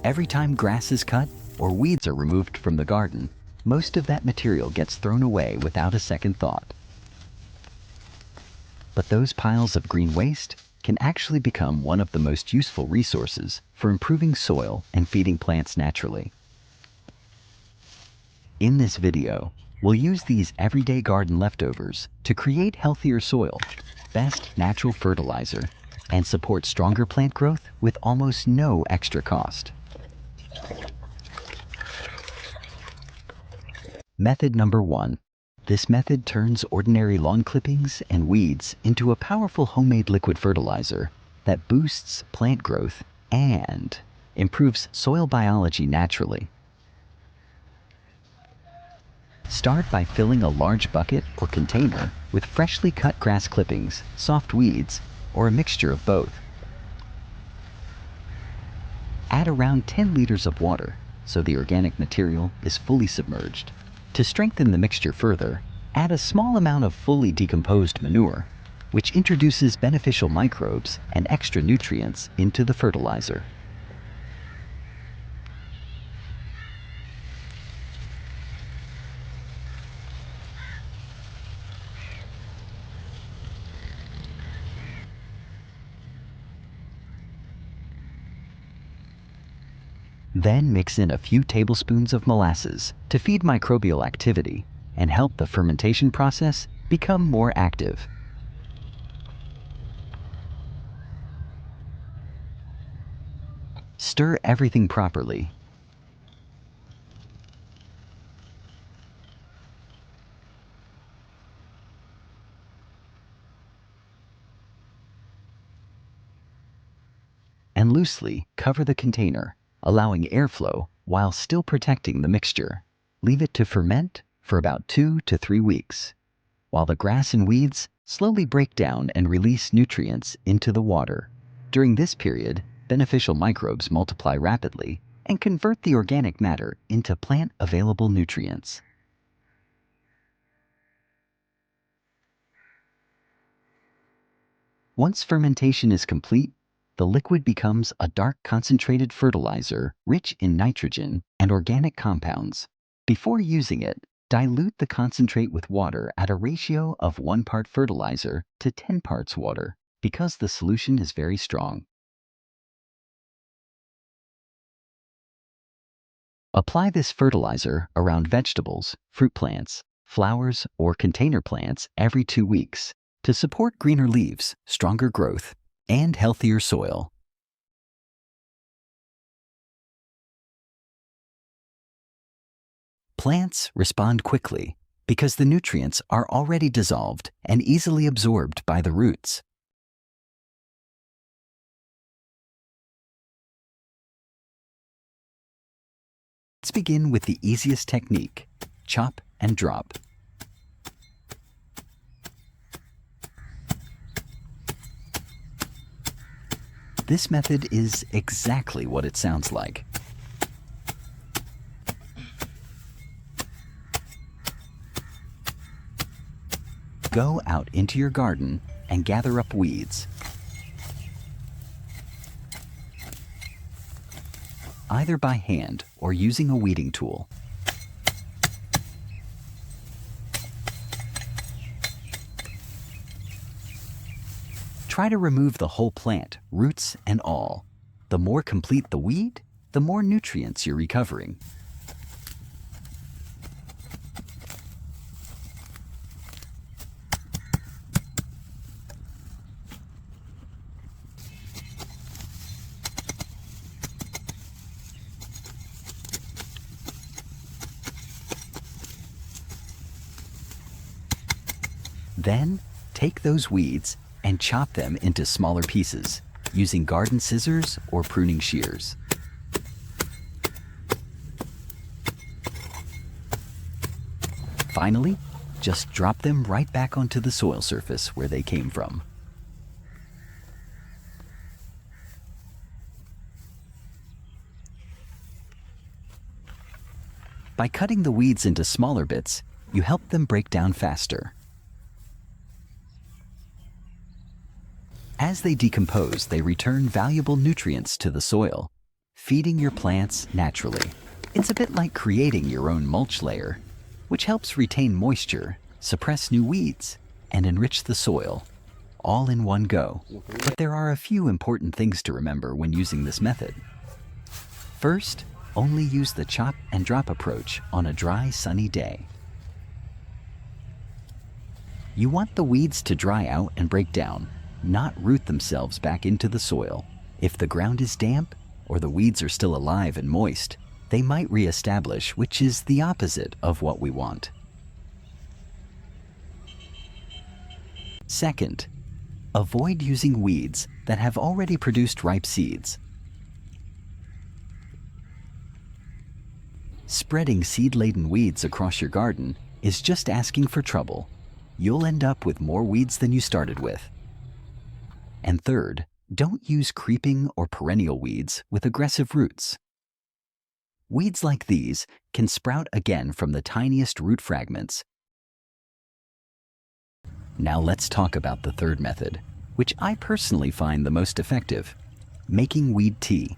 Every time grass is cut or weeds are removed from the garden, most of that material gets thrown away without a second thought. But those piles of green waste can actually become one of the most useful resources for improving soil and feeding plants naturally. In this video, we'll use these everyday garden leftovers to create healthier soil, best natural fertilizer, and support stronger plant growth with almost no extra cost. Method number 1. This method turns ordinary lawn clippings and weeds into a powerful homemade liquid fertilizer that boosts plant growth and improves soil biology naturally. Start by filling a large bucket or container with freshly cut grass clippings, soft weeds, or a mixture of both. Add around 10 liters of water so the organic material is fully submerged. To strengthen the mixture further, add a small amount of fully decomposed manure, which introduces beneficial microbes and extra nutrients into the fertilizer. Then mix in a few tablespoons of molasses to feed microbial activity and help the fermentation process become more active. Stir everything properly. And loosely cover the container, allowing airflow while still protecting the mixture. Leave it to ferment for about 2 to 3 weeks, while the grass and weeds slowly break down and release nutrients into the water. During this period, beneficial microbes multiply rapidly and convert the organic matter into plant-available nutrients. Once fermentation is complete, the liquid becomes a dark concentrated fertilizer rich in nitrogen and organic compounds. Before using it, dilute the concentrate with water at a ratio of 1 part fertilizer to 10 parts water because the solution is very strong. Apply this fertilizer around vegetables, fruit plants, flowers, or container plants every 2 weeks to support greener leaves, stronger growth, and healthier soil. Plants respond quickly because the nutrients are already dissolved and easily absorbed by the roots. Let's begin with the easiest technique: chop and drop. This method is exactly what it sounds like. Go out into your garden and gather up weeds. Either by hand or using a weeding tool. Try to remove the whole plant, roots and all. The more complete the weed, the more nutrients you're recovering. Then, take those weeds and chop them into smaller pieces using garden scissors or pruning shears. Finally, just drop them right back onto the soil surface where they came from. By cutting the weeds into smaller bits, you help them break down faster. As they decompose, they return valuable nutrients to the soil, feeding your plants naturally. It's a bit like creating your own mulch layer, which helps retain moisture, suppress new weeds, and enrich the soil, all in one go. But there are a few important things to remember when using this method. First, only use the chop and drop approach on a dry, sunny day. You want the weeds to dry out and break down, not root themselves back into the soil. If the ground is damp or the weeds are still alive and moist, they might reestablish, which is the opposite of what we want. Second, avoid using weeds that have already produced ripe seeds. Spreading seed-laden weeds across your garden is just asking for trouble. You'll end up with more weeds than you started with. And third, don't use creeping or perennial weeds with aggressive roots. Weeds like these can sprout again from the tiniest root fragments. Now let's talk about the third method, which I personally find the most effective: making weed tea.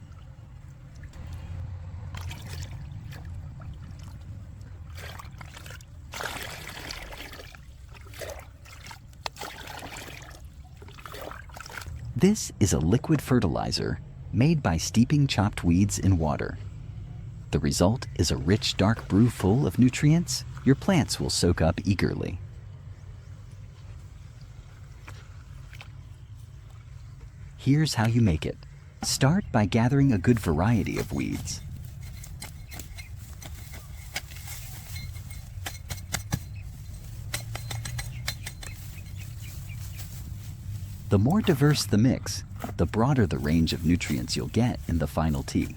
This is a liquid fertilizer made by steeping chopped weeds in water. The result is a rich, dark brew full of nutrients your plants will soak up eagerly. Here's how you make it. Start by gathering a good variety of weeds. The more diverse the mix, the broader the range of nutrients you'll get in the final tea.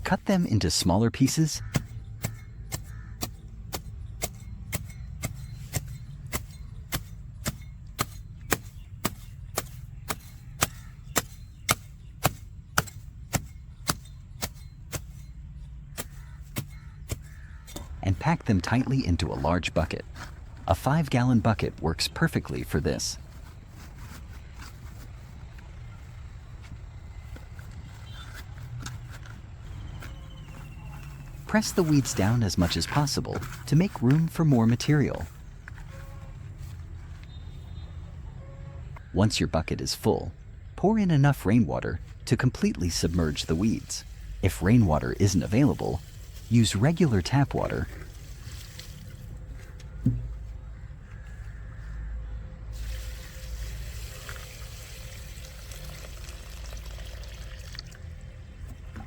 Cut them into smaller pieces and pack them tightly into a large bucket. A 5-gallon bucket works perfectly for this. Press the weeds down as much as possible to make room for more material. Once your bucket is full, pour in enough rainwater to completely submerge the weeds. If rainwater isn't available, use regular tap water.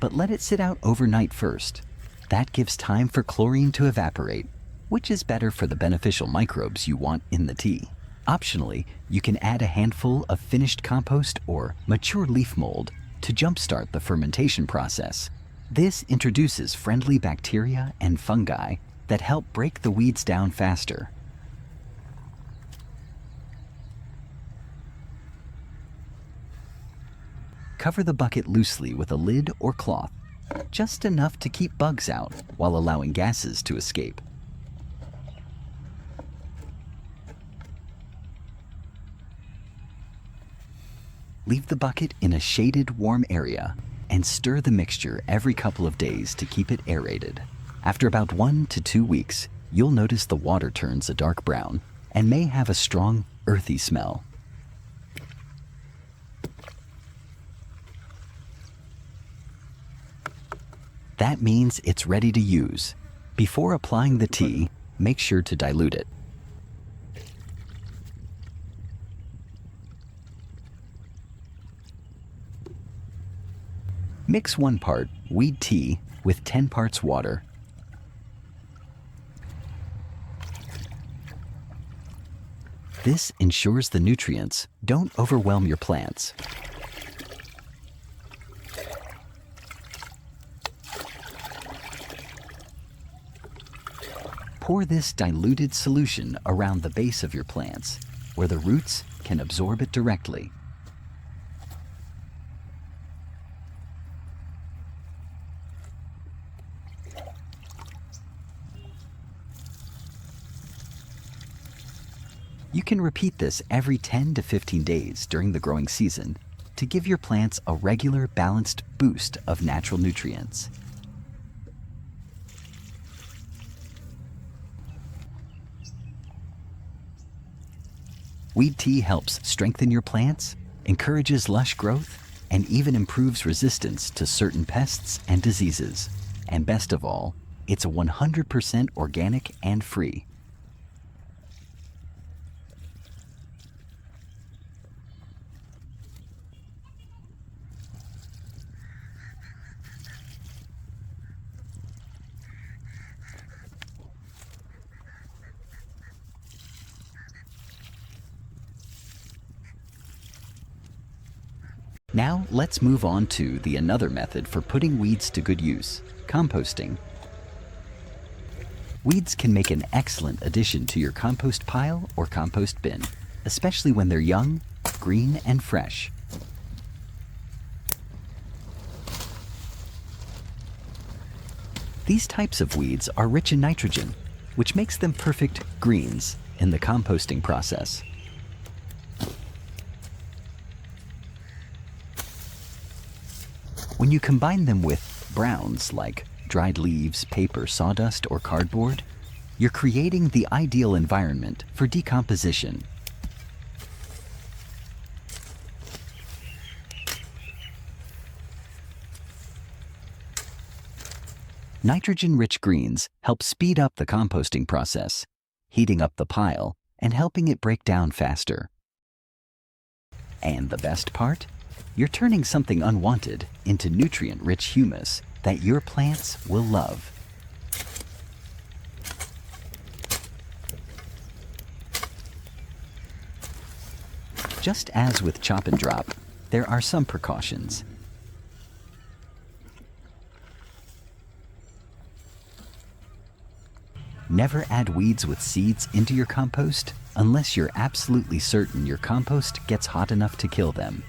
But let it sit out overnight first. That gives time for chlorine to evaporate, which is better for the beneficial microbes you want in the tea. Optionally, you can add a handful of finished compost or mature leaf mold to jumpstart the fermentation process. This introduces friendly bacteria and fungi that help break the weeds down faster. Cover the bucket loosely with a lid or cloth, just enough to keep bugs out while allowing gases to escape. Leave the bucket in a shaded, warm area and stir the mixture every couple of days to keep it aerated. After about 1 to 2 weeks, you'll notice the water turns a dark brown and may have a strong, earthy smell. That means it's ready to use. Before applying the tea, make sure to dilute it. Mix 1 part weed tea with 10 parts water. This ensures the nutrients don't overwhelm your plants. Pour this diluted solution around the base of your plants, where the roots can absorb it directly. You can repeat this every 10 to 15 days during the growing season to give your plants a regular, balanced boost of natural nutrients. Weed tea helps strengthen your plants, encourages lush growth, and even improves resistance to certain pests and diseases. And best of all, it's 100% organic and free. Now let's move on to another method for putting weeds to good use, composting. Weeds can make an excellent addition to your compost pile or compost bin, especially when they're young, green, and fresh. These types of weeds are rich in nitrogen, which makes them perfect greens in the composting process. When you combine them with browns like dried leaves, paper, sawdust, or cardboard, you're creating the ideal environment for decomposition. Nitrogen-rich greens help speed up the composting process, heating up the pile and helping it break down faster. And the best part? You're turning something unwanted into nutrient-rich humus that your plants will love. Just as with chop and drop, there are some precautions. Never add weeds with seeds into your compost unless you're absolutely certain your compost gets hot enough to kill them.